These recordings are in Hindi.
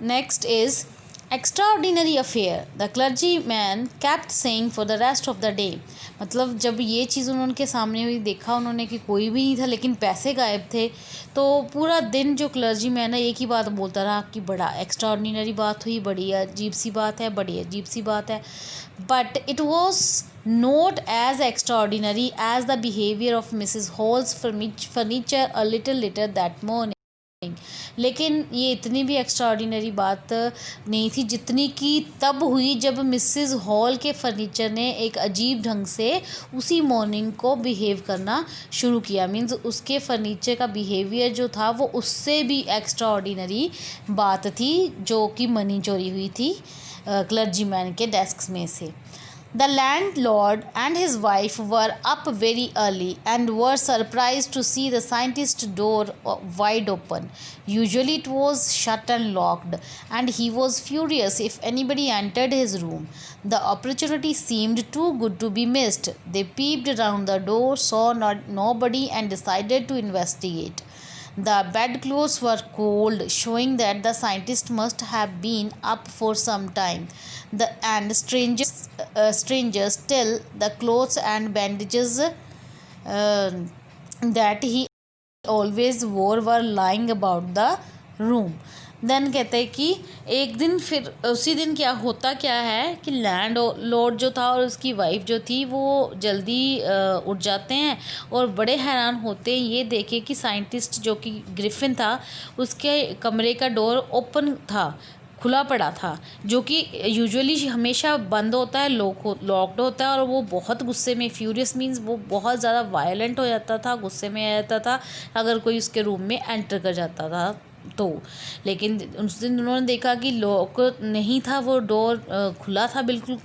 Next is extraordinary affair. The clergyman kept saying for the rest of the day. मतलब जब ये चीज़ उनके सामने हुई, देखा उन्होंने कि कोई भी नहीं था लेकिन पैसे गायब थे, तो पूरा दिन जो क्लर्जी मैन है एक ही बात बोलता रहा कि बड़ा एक्स्ट्राऑर्डिनरी बात हुई, बड़ी अजीब सी बात है, बड़ी अजीब सी बात है. But it was not as extraordinary as the behavior of Mrs. Hall's furniture a little later that morning. लेकिन ये इतनी भी एक्स्ट्राऑर्डिनरी बात नहीं थी जितनी कि तब हुई जब मिसेस हॉल के फर्नीचर ने एक अजीब ढंग से उसी मॉर्निंग को बिहेव करना शुरू किया. मीन्स उसके फर्नीचर का बिहेवियर जो था वो उससे भी एक्स्ट्राऑर्डिनरी बात थी, जो कि मनी चोरी हुई थी क्लर्जीमैन के डेस्क में से. The landlord and his wife were up very early and were surprised to see the scientist's door wide open. Usually it was shut and locked, and he was furious if anybody entered his room. The opportunity seemed too good to be missed. They peeped around the door, saw nobody, and decided to investigate. The bedclothes were cold, showing that the scientist must have been up for some time. Strangers still, the clothes and bandages that he always wore were lying about the room. Then कहते हैं कि एक दिन फिर उसी दिन क्या है कि लैंड लॉर्ड जो था और उसकी वाइफ जो थी वो जल्दी उठ जाते हैं और बड़े हैरान होते हैं ये देखे कि साइंटिस्ट जो कि ग्रिफिन था उसके कमरे का डोर ओपन था, खुला पड़ा था, जो कि यूजुअली हमेशा बंद होता है, लॉक्ड होता है. और वो बहुत गुस्से में, फ्यूरियस मीन्स वो बहुत ज़्यादा वायलेंट हो जाता था, गुस्से में आ जाता था अगर कोई उसके रूम में एंटर कर जाता था तो. लेकिन उस दिन उन्होंने देखा कि लॉक नहीं था, वो डोर खुला था बिल्कुल.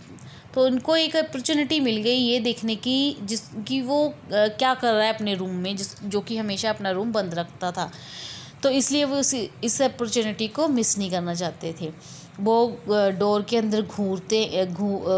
तो उनको एक अपॉर्चुनिटी मिल गई ये देखने की कि वो क्या कर रहा है अपने रूम में, जो कि हमेशा अपना रूम बंद रखता था. तो इसलिए वो इस अपॉर्चुनिटी को मिस नहीं करना चाहते थे. वो डोर के अंदर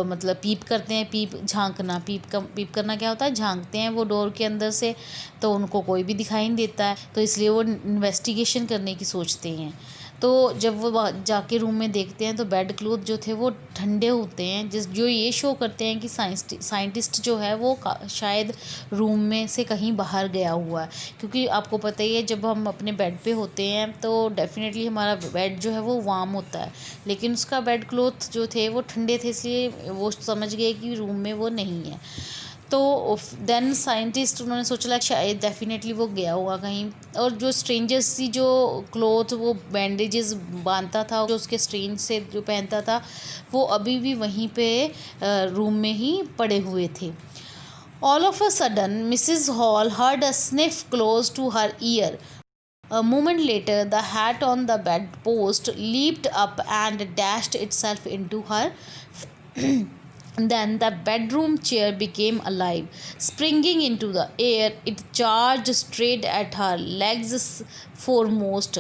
मतलब पीप करते हैं. झांकना, पीप करना क्या होता है, झांकते हैं वो डोर के अंदर से, तो उनको कोई भी दिखाई नहीं देता है, तो इसलिए वो इन्वेस्टिगेशन करने की सोचते हैं. तो जब वो जाके रूम में देखते हैं तो बेड क्लोथ जो थे वो ठंडे होते हैं, जो ये शो करते हैं कि साइंटिस्ट जो है वो शायद रूम में से कहीं बाहर गया हुआ है. क्योंकि आपको पता ही है जब हम अपने बेड पे होते हैं तो डेफिनेटली हमारा बेड जो है वो वार्म होता है, लेकिन उसका बेड क्लोथ जो थे वो ठंडे थे, इसलिए वो समझ गए कि रूम में वो नहीं है. तो देन साइंटिस्ट उन्होंने सोचा शायद डेफिनेटली वो गया होगा कहीं. और जो स्ट्रेंजर्स सी जो क्लोथ वो बैंडेजेस बांधता था, जो उसके स्ट्रेंज से जो पहनता था, वो अभी भी वहीं पे रूम में ही पड़े हुए थे. All of a sudden Mrs Hall heard a sniff close to her ear. A moment later, the hat on the bedpost leaped up and dashed itself into her. Then the bedroom chair became alive. Springing into the air, it charged straight at her, legs foremost.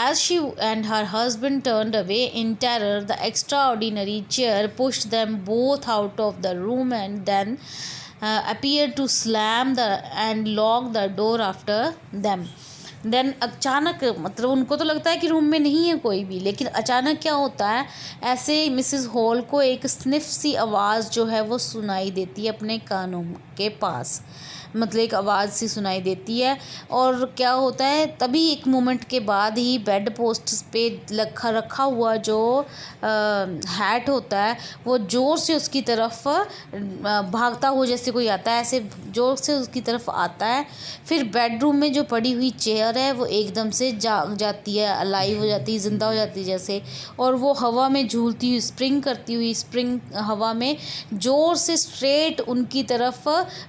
As she and her husband turned away in terror, the extraordinary chair pushed them both out of the room and then appeared to slam and lock the door after them. Then अचानक, मतलब उनको तो लगता है कि रूम में नहीं है कोई भी, लेकिन अचानक क्या होता है, ऐसे मिसेस हॉल को एक स्निफ सी आवाज़ जो है वो सुनाई देती है अपने कानों के पास. मतलब एक आवाज़ सी सुनाई देती है. और क्या होता है, तभी एक मोमेंट के बाद ही बेड पोस्ट पे रखा हुआ जो हैट होता है वो ज़ोर से उसकी तरफ भागता हुआ जैसे कोई आता है, ऐसे ज़ोर से उसकी तरफ आता है. फिर बेडरूम में जो पड़ी हुई चेयर है वो एकदम से जाग जाती है, अलाइव हो जाती है, ज़िंदा हो जाती है जैसे. और वो हवा में झूलती हुई, स्प्रिंग हवा में ज़ोर से स्ट्रेट उनकी तरफ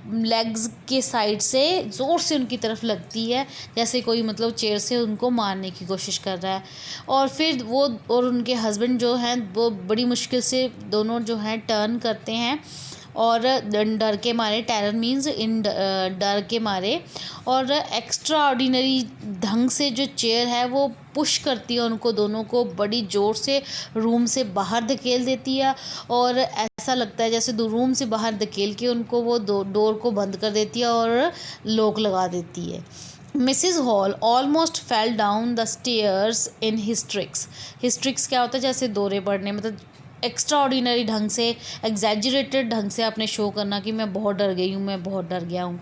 लेग्स के साइड से ज़ोर से उनकी तरफ लगती है, जैसे कोई मतलब चेयर से उनको मारने की कोशिश कर रहा है. और फिर वो और उनके हस्बैंड जो हैं वो बड़ी मुश्किल से दोनों जो हैं टर्न करते हैं और डर के मारे, टेरर मीन्स इन डर के मारे, और एक्स्ट्रा ऑर्डिनरी ढंग से जो चेयर है वो पुश करती है उनको दोनों को, बड़ी ज़ोर से रूम से बाहर धकेल देती है. और ऐसा लगता है जैसे रूम से बाहर धकेल के उनको वो डोर को बंद कर देती है और लॉक लगा देती है. Mrs Hall almost fell down the stairs in hysterics. Hysterics क्या होता है? जैसे दौरे पड़ने, मतलब एक्स्ट्रा ऑर्डिनरी ढंग से, एग्जैजरेटेड ढंग से आपने शो करना कि मैं बहुत डर गई हूँ, मैं बहुत डर गया हूँ,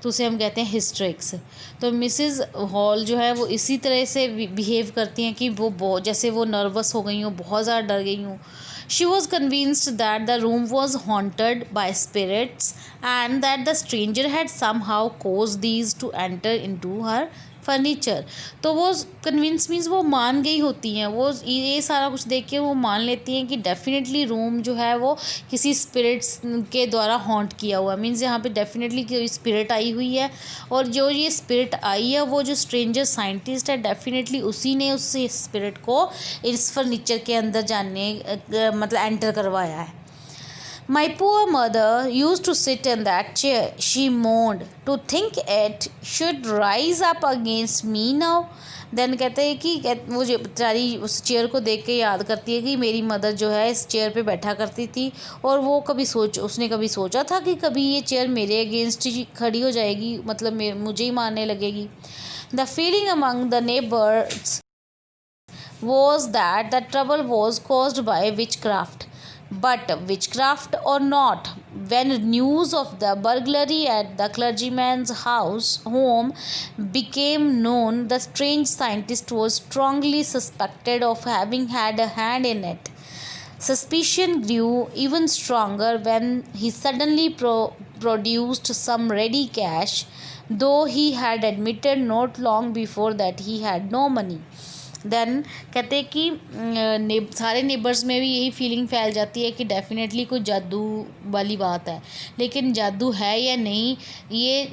तो उसे हम कहते हैं हिस्ट्रिक्स। तो मिसिज हॉल जो है वो इसी तरह से बिहेव करती हैं कि वो बहुत, जैसे वो नर्वस हो गई हूँ, बहुत ज़्यादा डर गई हूँ। She was convinced that the room was haunted by spirits and that the stranger had somehow caused these to enter into her furniture. तो वो कन्विंस मीन्स वो मान गई होती हैं, वो ये सारा कुछ देख के वो मान लेती हैं कि डेफिनेटली रूम जो है वो किसी स्पिरिट्स के द्वारा हॉन्ट किया हुआ, मीन्स यहाँ पे डेफिनेटली कोई स्पिरिट आई हुई है, और जो ये स्पिरिट आई है वो जो स्ट्रेंजर साइंटिस्ट है डेफिनेटली उसी ने उस स्पिरिट को इस फर्नीचर के अंदर जाने मतलब एंटर करवाया है। My poor mother used to sit in that chair, she moaned, to think it should rise up against me now. Then कहते हैं कि वो जो बेचारी उस चेयर को देख के याद करती है कि मेरी मदर जो है इस चेयर पे बैठा करती थी, और वो उसने कभी सोचा था कि कभी ये चेयर मेरे अगेंस्ट ही खड़ी हो जाएगी, मतलब मुझे ही मारने लगेगी। The feeling among the neighbors was that the trouble was caused by witchcraft. But witchcraft or not, when news of the burglary at the clergyman's home became known, the strange scientist was strongly suspected of having had a hand in it. Suspicion grew even stronger when he suddenly produced some ready cash, though he had admitted not long before that he had no money. Then कहते हैं कि सारे नेबर्स में भी यही फीलिंग फैल जाती है कि डेफिनेटली कोई जादू वाली बात है, लेकिन जादू है या नहीं ये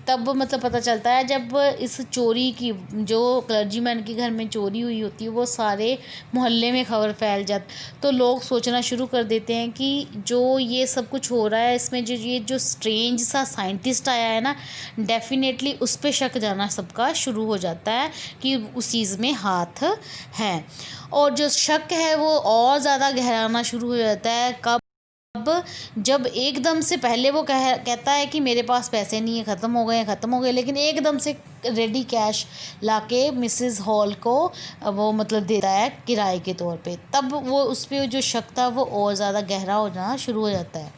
तब मतलब पता चलता है जब इस चोरी की, जो क्लर्जीमैन के घर में चोरी हुई होती है, वो सारे मोहल्ले में खबर फैल जाती, तो लोग सोचना शुरू कर देते हैं कि जो ये सब कुछ हो रहा है इसमें जो स्ट्रेंज सा साइंटिस्ट आया है ना, डेफिनेटली उस पर शक जाना सबका शुरू हो जाता है कि उस चीज़ में हाथ है, और जो शक है वो और ज़्यादा गहराना शुरू हो जाता है कब, जब एकदम से पहले वो कहता है कि मेरे पास पैसे नहीं है, ख़त्म हो गए, लेकिन एकदम से रेडी कैश लाके मिसेस हॉल को वो मतलब देता है किराए के तौर पे, तब वो उस पर जो शक था वो और ज़्यादा गहरा हो जाना शुरू हो जाता है।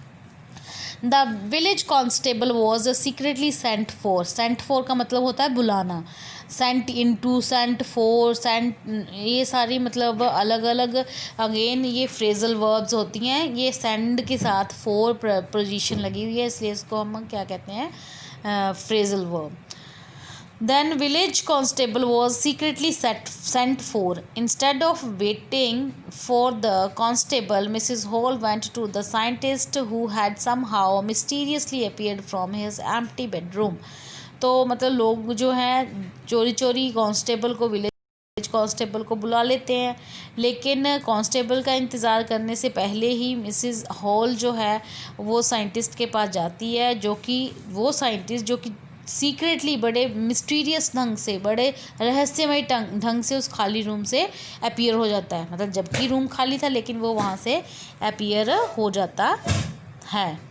The village constable was secretly sent for का मतलब होता है बुलाना, sent into, sent for, sent, ये सारी मतलब अलग अलग अगेन ये फ्रेजल वर्ब्स होती हैं, ये सेंड के साथ फॉर पोजीशन लगी हुई है, इसलिए इसको हम क्या कहते हैं, phrasal verb. Then village constable was secretly sent for. Instead of waiting for the constable, Mrs. Hall went to the scientist who had somehow mysteriously appeared from his empty bedroom. तो मतलब लोग जो हैं चोरी चोरी कांस्टेबल को, विलेज कांस्टेबल को बुला लेते हैं, लेकिन कांस्टेबल का इंतज़ार करने से पहले ही मिसेस हॉल जो है वो साइंटिस्ट के पास जाती है, जो कि सीक्रेटली बड़े मिस्टीरियस ढंग से, बड़े रहस्यमय ढंग से उस खाली रूम से अपीयर हो जाता है, मतलब जबकि रूम खाली था लेकिन वो वहाँ से अपीयर हो जाता है।